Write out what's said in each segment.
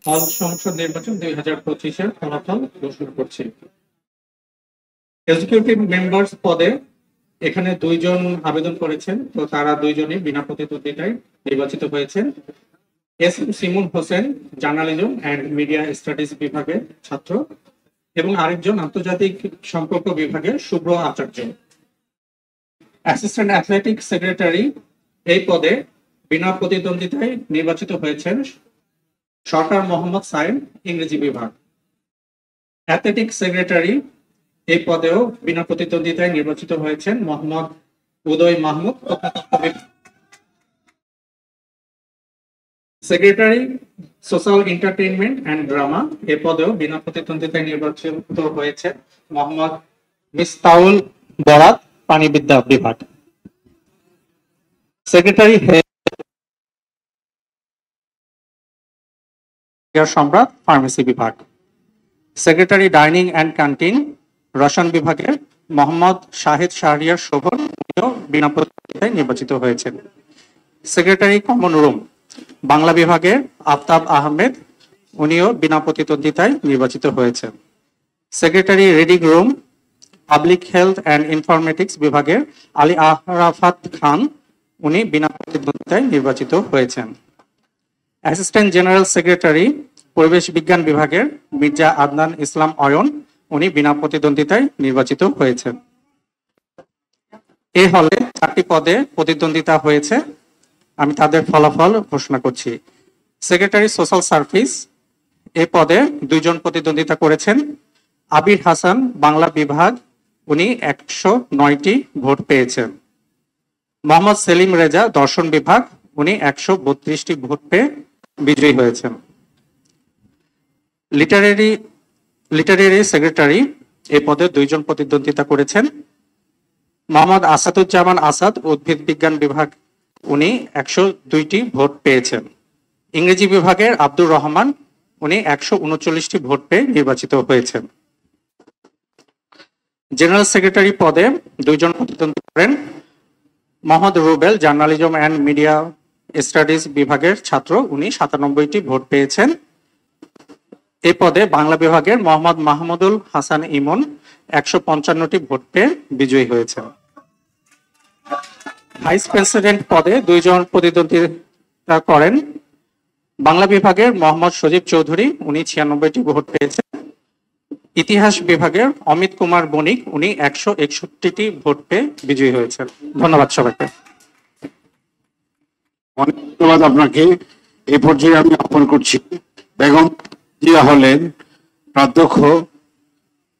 হল সংসদ নির্বাচন 2025-এর ফলাফল ঘোষণা করছি। এক্সিকিউটিভ মেম্বার্স পদে এখানে 2 জন আবেদন করেছেন, তো তারা 2 জনই বিনা প্রতিদ্বন্দ্বিতায় নির্বাচিত হয়েছেন। S M Simun Hossain journalism and media studies বিভাগের ছাত্র এবং আরেকজন আন্তর্জাতিক সম্পর্ক বিভাগের Shubhra Acharya. Assistant athletic secretary এই পদে বিনা প্রতিদ্বন্দ্বিতায় নির্বাচিত হয়েছেন সরকার মোহাম্মদ সাইম, ইংরেজি বিভাগ। অ্যাথলেটিক সেক্রেটারি এই পদেও বিনা প্রতিদ্বন্দ্বিতায় নির্বাচিত হয়েছেন Mohammad Uday Mahmud, secretary social entertainment and drama এ পদেও বিনা প্রতিদ্বন্দ্বিতায় নির্বাচিত হয়েছে মোহাম্মদ মিস্তাউল বরাত, প্রাণীবিদ্যা বিভাগ। সেক্রেটারি সম্রাট, ফার্মেসি বিভাগ। সেক্রেটারি ডাইনিং অ্যান্ড ক্যান্টিন রসায়ন বিভাগের মোহাম্মদ শাহিদ শাহরিয়ার শোভন বিনা প্রতিদ্বন্দ্বিতায় নির্বাচিত হয়েছেন। সেক্রেটারি কমন রুম বাংলা বিভাগের আফতাব আহমেদ, উনিও বিনা প্রতিদ্বন্দ্বিতায় নির্বাচিত হয়েছেন। Secretary reading room public health and informatics বিভাগের আলী আরাফাত খান, উনি বিনা প্রতিদ্বন্দ্বিতায় নির্বাচিত হয়েছেন। অ্যাসিস্ট্যান্ট জেনারেল সেক্রেটারি পরিবেশ বিজ্ঞান বিভাগের মির্জা আদনান ইসলাম অয়ন, উনি বিনা প্রতিদ্বন্দ্বিতায় নির্বাচিত হয়েছেন। এই হলে 4টি পদে প্রতিদ্বন্দ্বিতা হয়েছে, আমি তাদের ফলাফল ঘোষণা করছি। সেক্রেটারি সোশ্যাল সার্ভিস এই পদে 2 জন প্রতিদ্বন্দ্বিতা করেছেন। আবির হাসান বাংলা বিভাগ, উনি 109টি ভোট পেয়েছেন। মোহাম্মদ সেলিম রেজা দর্শন বিভাগ, উনি 132টি ভোট পেয়ে বিজয়ী হয়েছেন। লিটারেরি সেক্রেটারি এই পদে 2 জন প্রতিদ্বন্দ্বিতা করেছেন। মোহাম্মদ আসাদুজ্জামান আসাদ উদ্ভিদ বিজ্ঞান বিভাগ, উনি 102টি ভোট পেয়েছেন। ইংরেজি বিভাগের আব্দুর রহমান, উনি 139টি ভোট পেয়ে নির্বাচিত হয়েছেন। জেনারেল সেক্রেটারি পদে 2 জন প্রতিদ্বন্দ্বিতা করেন। Mohammad Rubel journalism and media studies বিভাগের ছাত্র, উনি 97টি ভোট পেয়েছেন। এই পদে বাংলা বিভাগের মোহাম্মদ মাহমুদুল হাসান ইমন 155টি ভোট পেয়ে বিজয়ী হয়েছেন। ভাইস প্রেসিডেন্ট পদে 2 জন প্রতিদ্বন্দ্বিতা করেন। বাংলা বিভাগের মোহাম্মদ সজীব চৌধুরী, উনি 96টি ভোট পেয়েছেন। ইতিহাস বিভাগের অমিত কুমার বণিক, উনি 161টি ভোট পেয়ে বিজয়ী হয়েছেন। ধন্যবাদ সবাইকে। অনেক ধন্যবাদ আপনাকে। এই পর্যায়ে আমি আহ্বান করছি বেগম জিয়া হলের প্রাধ্যক্ষ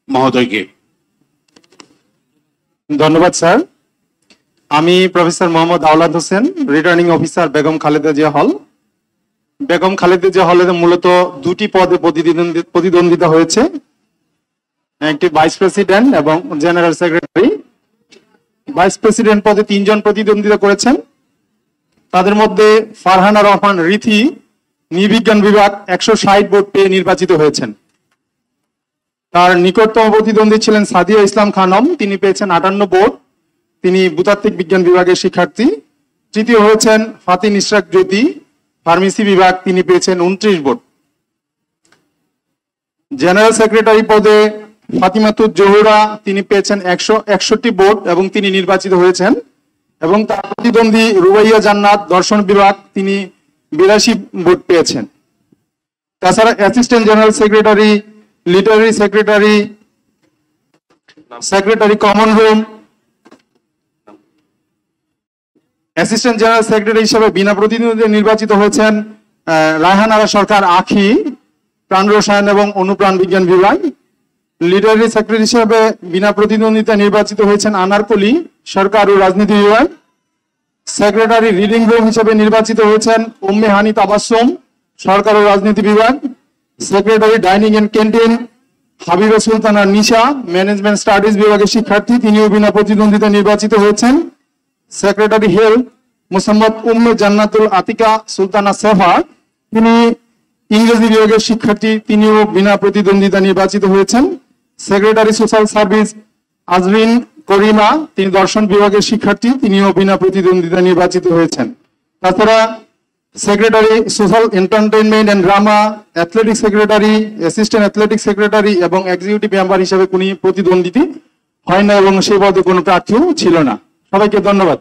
মহোদয়কে। ধন্যবাদ স্যার। আমি প্রফেসর মোহাম্মদ আওলাদ হোসেন, রিটার্নিং অফিসার বেগম খালেদা জিয়া হল। বেগম খালেদা জিয়া হলে মূলত 2টি পদে প্রতিদ্বন্দ্বিতা হয়েছে, একটি ভাইস প্রেসিডেন্ট এবং জেনারেল সেক্রেটারি। ভাইস প্রেসিডেন্ট পদে 3 জন প্রতিদ্বন্দ্বিতা করেছেন। তাদের মধ্যে ফারহানা রহমান রিথি নৃবিজ্ঞান বিভাগ 160 ভোট পেয়ে নির্বাচিত হয়েছেন। তার নিকটতম প্রতিদ্বন্দ্বী ছিলেন সাদিয়া ইসলাম খানম, তিনি পেয়েছেন 58 ভোট, তিনি ভূতাত্ত্বিক বিজ্ঞান বিভাগের শিক্ষার্থী। তৃতীয় হয়েছেন ফাতিন ইশরাক জ্যোতি, ফার্মেসি বিভাগ, তিনি পেয়েছেন 29 ভোট। জেনারেল সেক্রেটারি পদে ফাতিমাতুজ জোহরা, তিনি পেয়েছেন 161 ভোট এবং তিনি নির্বাচিত হয়েছেন। এবং তার প্রতিদ্বন্দ্বী রুবাইয়া জান্নাত দর্শন বিভাগ, তিনি 82 ভোট পেয়েছেন। তাছাড়া assistant general secretary, literary secretary, secretary common room, assistant general secretary হিসেবে বিনা প্রতিদ্বন্দ্বিতায় নির্বাচিত হয়েছেন রায়হান আরা সরকার আখি, প্রাণ রসায়ন এবং অনুপ্রাণ বিজ্ঞান বিভাগ। লিটারেরি সেক্রেটারি হিসেবে বিনা প্রতিদ্বন্দ্বিতায় নির্বাচিত হয়েছেন আনারকলি, সরকার ও রাজনীতি বিভাগ। সেক্রেটারি রিডিং রুম হিসেবে নির্বাচিত হয়েছেন উম্মে হানি তাবাসসুম, সরকার ও রাজনীতি বিভাগ। Secretary dining and canteen Habiba Sultana Nisha, management studies বিভাগের শিক্ষার্থী, তিনিও বিনা প্রতিদ্বন্দ্বিতায় নির্বাচিত হয়েছেন। সেক্রেটারি হেলথ মোসাম্মদ উম্মে জান্নাতুল আতিকা সুলতানা সেফা, তিনি ইংরেজি বিভাগের শিক্ষার্থী, তিনিও বিনা প্রতিদ্বন্দ্বিতা নির্বাচিত হয়েছেন। Secretary social service Azrin Karima, তিনি দর্শন বিভাগের শিক্ষার্থী, তিনিও বিনা প্রতিদ্বন্দ্বিতা নির্বাচিত হয়েছেন। তাছাড়া secretary social entertainment and drama, athletic secretary, assistant athletic secretary এবং এক্সিকিউটিভ মেম্বার হিসেবে কোনো প্রতিদ্বন্দ্বী হয় না এবং সেই পদে কোনো প্রার্থীও ছিল না। সবাইকে ধন্যবাদ।